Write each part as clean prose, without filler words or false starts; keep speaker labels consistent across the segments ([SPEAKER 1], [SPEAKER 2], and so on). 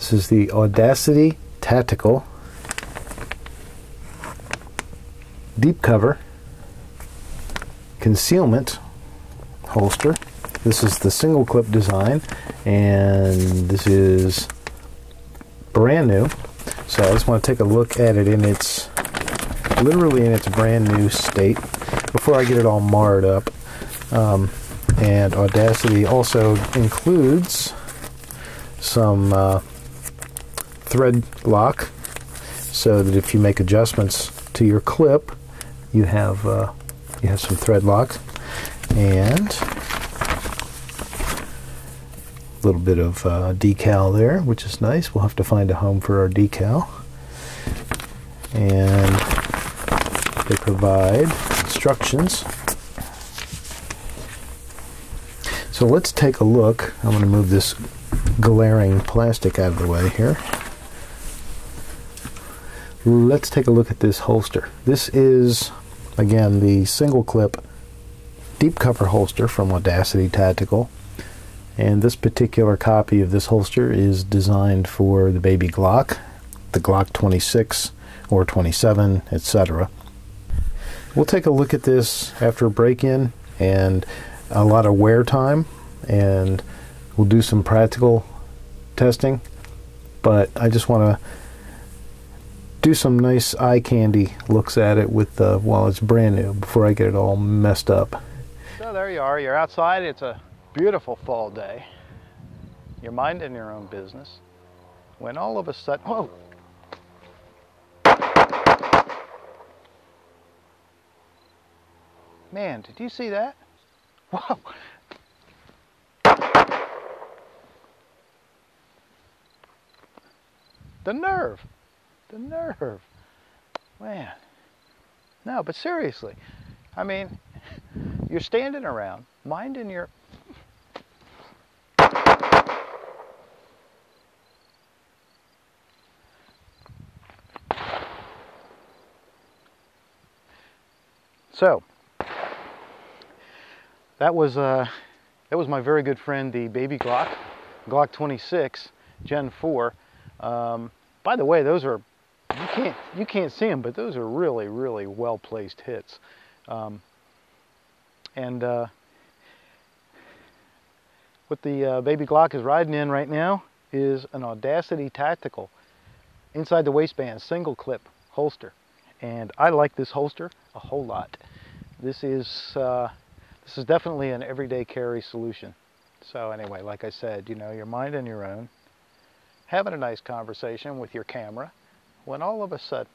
[SPEAKER 1] This is the Audacity Tactical Deep Cover Concealment Holster. This is the single clip design, and this is brand new. So I just want to take a look at it in its, literally in its brand new state before I get it all marred up. And Audacity also includes some thread lock, so that if you make adjustments to your clip, you have some thread lock, and a little bit of decal there, which is nice. We'll have to find a home for our decal. And they provide instructions. So let's take a look. I'm going to move this glaring plastic out of the way here. Let's take a look at this holster. This is, again, the single clip deep cover holster from Audacity Tactical. And this particular copy of this holster is designed for the baby Glock, the Glock 26 or 27, etc. We'll take a look at this after a break-in and a lot of wear time, and we'll do some practical testing, but I just want to do some nice eye candy looks at it with while it's brand new before I get it all messed up.
[SPEAKER 2] So there you are, you're outside. It's a beautiful fall day. You're minding your own business when all of a sudden, whoa! Man, did you see that? Whoa! The nerve! The nerve! Man. No, but seriously, I mean, you're standing around, minding your... So, that was my very good friend, the baby Glock, Glock 26, Gen 4. By the way, those are, you can't see them, but those are really, really well-placed hits. What the baby Glock is riding in right now is an Audacity Tactical inside the waistband single clip holster, and I like this holster a whole lot. This is definitely an everyday carry solution. So anyway, like I said, you know, you're minding your own, having a nice conversation with your camera, when all of a sudden,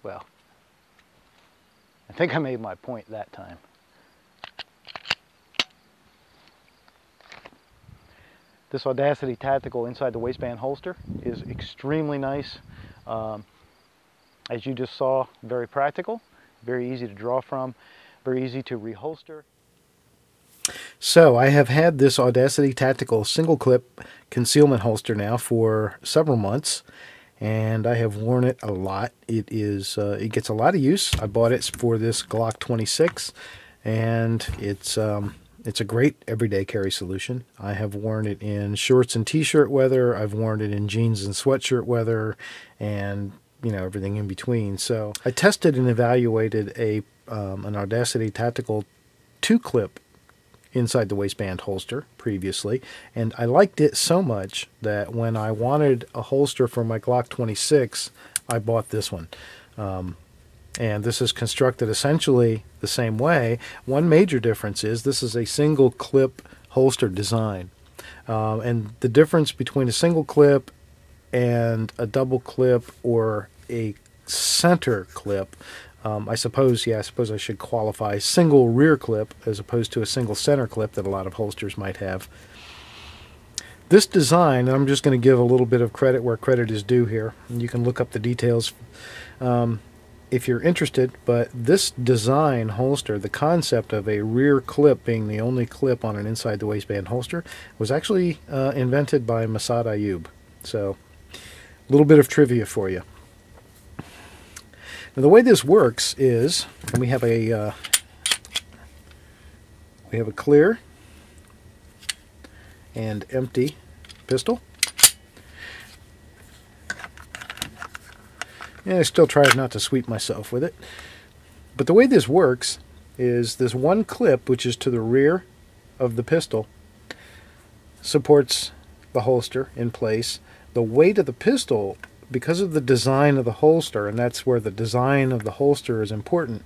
[SPEAKER 2] well, I think I made my point that time. This Audacity Tactical inside the waistband holster is extremely nice. As you just saw, very practical, very easy to draw from, very easy to reholster.
[SPEAKER 1] So I have had this Audacity Tactical single clip concealment holster now for several months, and I have worn it a lot. It gets a lot of use. I bought it for this Glock 26, and it's a great everyday carry solution. I have worn it in shorts and t-shirt weather. I've worn it in jeans and sweatshirt weather, and you know, everything in between. So I tested and evaluated an Audacity Tactical 2-clip inside the waistband holster previously, and I liked it so much that when I wanted a holster for my Glock 26, I bought this one. And this is constructed essentially the same way. One major difference is this is a single clip holster design. And the difference between a single clip and a double clip or a center clip, I suppose I should qualify single rear clip as opposed to a single center clip that a lot of holsters might have. This design, and I'm just going to give a little bit of credit where credit is due here, and you can look up the details if you're interested, but this design holster, the concept of a rear clip being the only clip on an inside the waistband holster, was actually invented by Masad Ayub. So, a little bit of trivia for you. Now, the way this works is, and we have a We have a clear and empty pistol. And I still try not to sweep myself with it. But the way this works is this one clip, which is to the rear of the pistol, supports the holster in place. The weight of the pistol, because of the design of the holster, and that's where the design of the holster is important,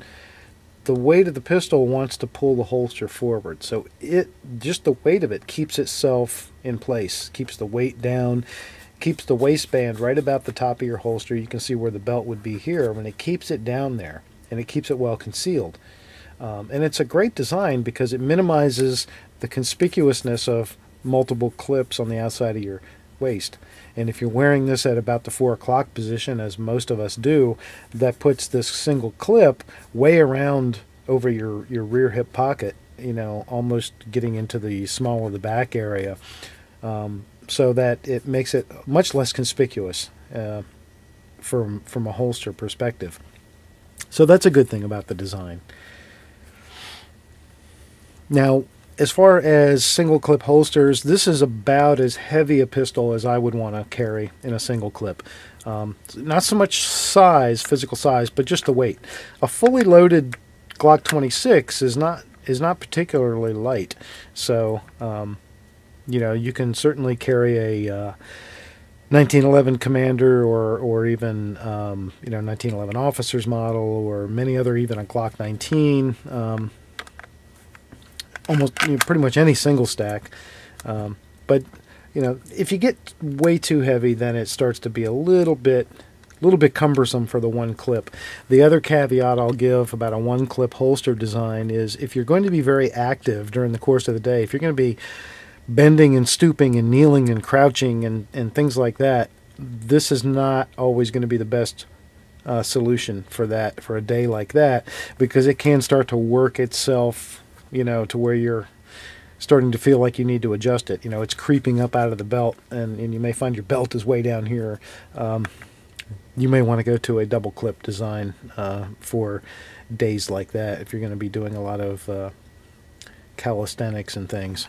[SPEAKER 1] the weight of the pistol wants to pull the holster forward. So just the weight of it keeps itself in place, keeps the weight down, keeps the waistband right about the top of your holster. You can see where the belt would be here, and it keeps it down there, and it keeps it well concealed. And it's a great design because it minimizes the conspicuousness of multiple clips on the outside of your waist. And if you're wearing this at about the 4 o'clock position, as most of us do, that puts this single clip way around over your rear hip pocket, you know, almost getting into the small of the back area, so that it makes it much less conspicuous from a holster perspective. So that's a good thing about the design. Now, as far as single clip holsters, this is about as heavy a pistol as I would want to carry in a single clip. Not so much size, physical size, but just the weight. A fully loaded Glock 26 is not particularly light. So, you know, you can certainly carry a 1911 Commander or even you know, 1911 Officer's model, or many other, even a Glock 19. Almost, you know, pretty much any single stack. But you know, if you get way too heavy, then it starts to be a little bit cumbersome for the one clip. The other caveat I'll give about a one clip holster design is, if you're going to be very active during the course of the day, if you're going to be bending and stooping and kneeling and crouching and things like that, this is not always going to be the best solution for that, for a day like that, because it can start to work itself, you know, to where you're starting to feel like you need to adjust it. You know, it's creeping up out of the belt, and you may find your belt is way down here. You may want to go to a double clip design for days like that, if you're going to be doing a lot of calisthenics and things.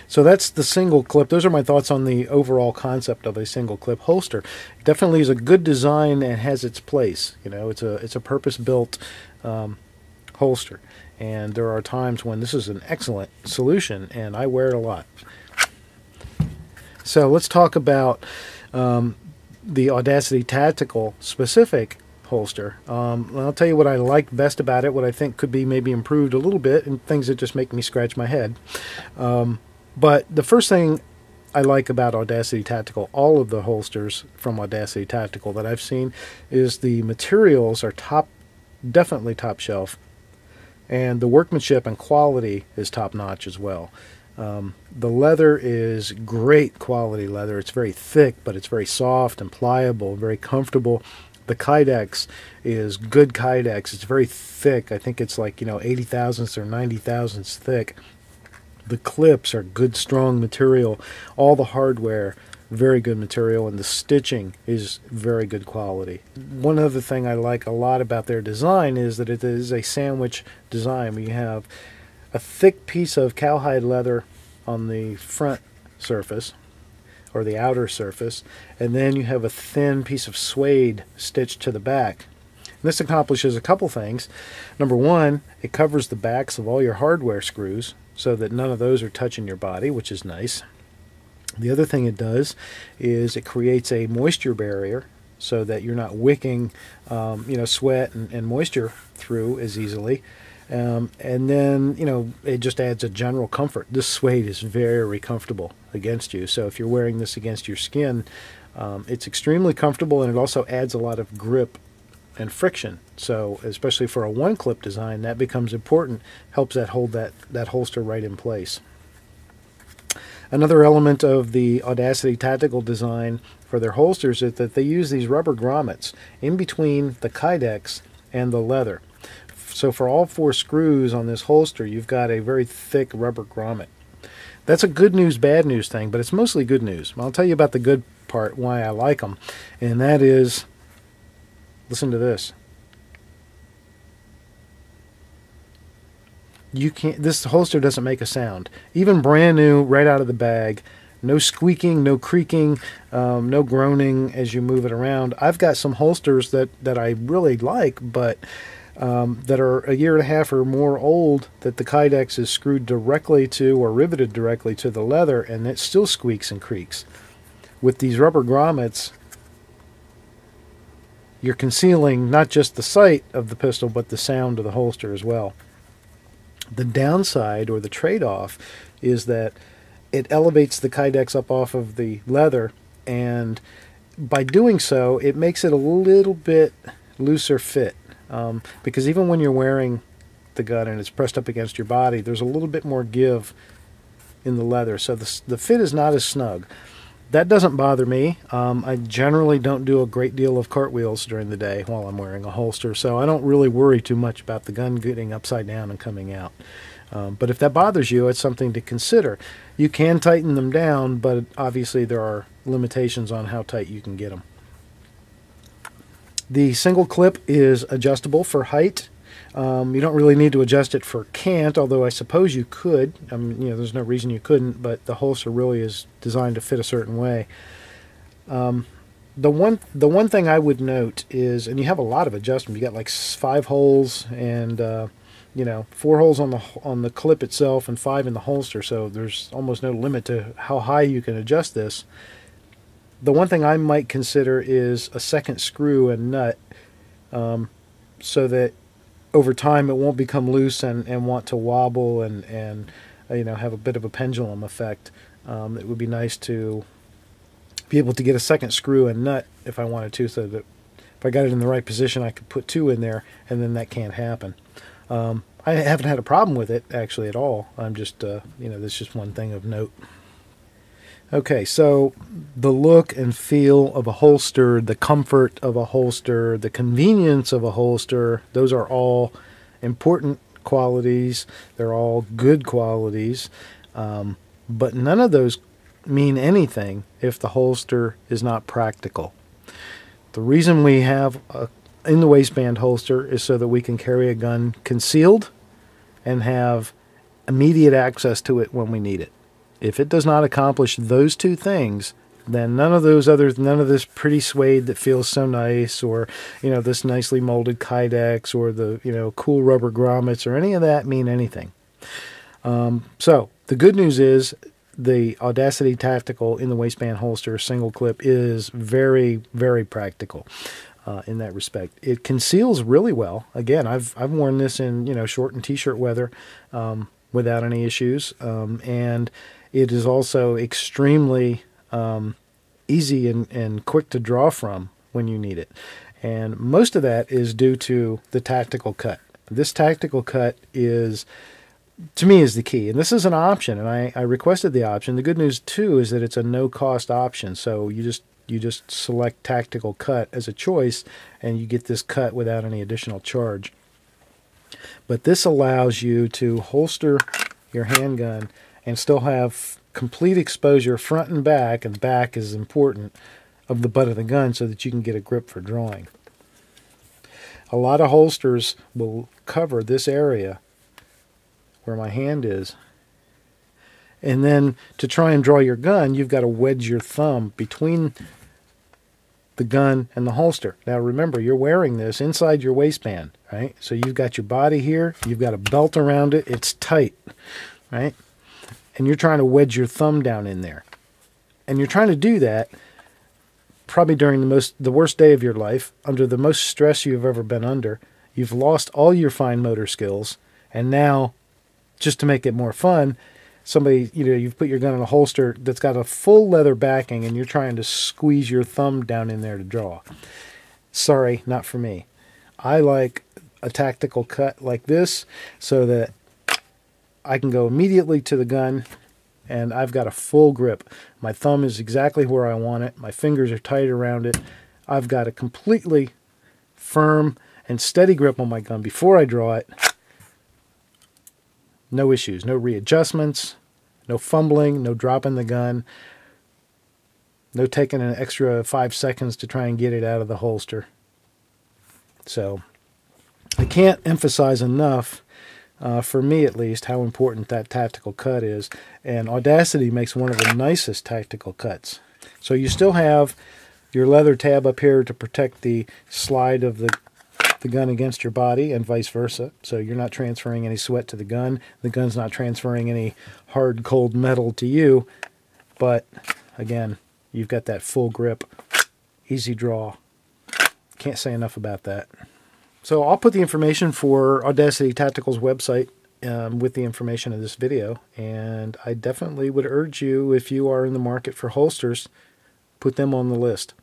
[SPEAKER 1] So that's the single clip. Those are my thoughts on the overall concept of a single clip holster. It definitely is a good design and has its place. You know, it's a purpose-built holster. And there are times when this is an excellent solution, and I wear it a lot. So let's talk about the Audacity Tactical specific holster. I'll tell you what I like best about it, what I think could be maybe improved a little bit, and things that just make me scratch my head. But the first thing I like about Audacity Tactical, all of the holsters from Audacity Tactical that I've seen, is the materials are definitely top shelf. And the workmanship and quality is top-notch as well. The leather is great quality leather. It's very thick, but it's very soft and pliable, very comfortable. The Kydex is good Kydex. It's very thick. I think it's like, you know, 80 thousandths or 90 thousandths thick. The clips are good, strong material. All the hardware, very good material, and the stitching is very good quality. One other thing I like a lot about their design is that it is a sandwich design. We have a thick piece of cowhide leather on the front surface, or the outer surface, and then you have a thin piece of suede stitched to the back. And this accomplishes a couple things. Number one, it covers the backs of all your hardware screws so that none of those are touching your body, which is nice. The other thing it does is it creates a moisture barrier so that you're not wicking you know, sweat and moisture through as easily. And then, you know, it just adds a general comfort. This suede is very comfortable against you. So if you're wearing this against your skin, it's extremely comfortable, and it also adds a lot of grip and friction. So especially for a one-clip design, that becomes important, helps that hold that holster right in place. Another element of the Audacity Tactical design for their holsters is that they use these rubber grommets in between the Kydex and the leather. So for all 4 screws on this holster, you've got a very thick rubber grommet. That's a good news, bad news thing, but it's mostly good news. I'll tell you about the good part, why I like them, and that is, listen to this. you can't. This holster doesn't make a sound, even brand new, right out of the bag. No squeaking, no creaking, no groaning as you move it around. I've got some holsters that I really like, but that are a year and a half or more old, that the kydex is screwed directly to or riveted directly to the leather, and it still squeaks and creaks. With these rubber grommets, you're concealing not just the sight of the pistol, but the sound of the holster as well. The downside, or the trade-off, is that it elevates the kydex up off of the leather, and by doing so, it makes it a little bit looser fit. Because even when you're wearing the gun and it's pressed up against your body, there's a little bit more give in the leather, so the fit is not as snug. That doesn't bother me. I generally don't do a great deal of cartwheels during the day while I'm wearing a holster, so I don't really worry too much about the gun getting upside down and coming out. But if that bothers you, it's something to consider. You can tighten them down, but obviously there are limitations on how tight you can get them. The single clip is adjustable for height. You don't really need to adjust it for cant, although I suppose you could. I mean, there's no reason you couldn't, but the holster really is designed to fit a certain way. The one thing I would note is, and you have a lot of adjustment. You got like 5 holes and 4 holes on the clip itself and 5 in the holster, so there's almost no limit to how high you can adjust this. The one thing I might consider is a second screw and nut, so that over time it won't become loose and want to wobble and have a bit of a pendulum effect. It would be nice to be able to get a second screw and nut if I wanted to, so that if I got it in the right position, I could put 2 in there, and then that can't happen. I haven't had a problem with it actually at all. I'm just that's just one thing of note. Okay, so the look and feel of a holster, the comfort of a holster, the convenience of a holster, those are all important qualities. They're all good qualities, but none of those mean anything if the holster is not practical. The reason we have a in the waistband holster is so that we can carry a gun concealed and have immediate access to it when we need it. If it does not accomplish those 2 things, then none of this pretty suede that feels so nice, or this nicely molded kydex, or the cool rubber grommets, or any of that mean anything. So the good news is the Audacity Tactical in the waistband holster single clip is very, very practical. In that respect, it conceals really well. Again, I've worn this in short and t-shirt weather without any issues, and it is also extremely easy and quick to draw from when you need it. And most of that is due to the tactical cut. This tactical cut is, to me, is the key. And this is an option, and I requested the option. The good news too is that it's a no-cost option, so you just select tactical cut as a choice, and you get this cut without any additional charge. But this allows you to holster your handgun and still have complete exposure front and back is important, of the butt of the gun, so that you can get a grip for drawing. A lot of holsters will cover this area where my hand is, and then to try and draw your gun, you've got to wedge your thumb between the gun and the holster. Now remember, you're wearing this inside your waistband, right? So you've got your body here, you've got a belt around it, it's tight, right? And you're trying to wedge your thumb down in there. And you're trying to do that probably during the worst day of your life, under the most stress you've ever been under. You've lost all your fine motor skills, and now, just to make it more fun, you've put your gun in a holster that's got a full leather backing, and you're trying to squeeze your thumb down in there to draw. Sorry, not for me. I like a tactical cut like this, so that I can go immediately to the gun, and I've got a full grip. My thumb is exactly where I want it. My fingers are tight around it. I've got a completely firm and steady grip on my gun before I draw it. No issues, no readjustments, no fumbling, no dropping the gun, no taking an extra 5 seconds to try and get it out of the holster. So I can't emphasize enough for me at least, how important that tactical cut is. And Audacity makes one of the nicest tactical cuts. So you still have your leather tab up here to protect the slide of the gun against your body and vice versa. So you're not transferring any sweat to the gun. The gun's not transferring any hard, cold metal to you. But again, you've got that full grip, easy draw. Can't say enough about that. So I'll put the information for Audacity Tactical's website with the information of this video. And I definitely would urge you, if you are in the market for holsters, put them on the list.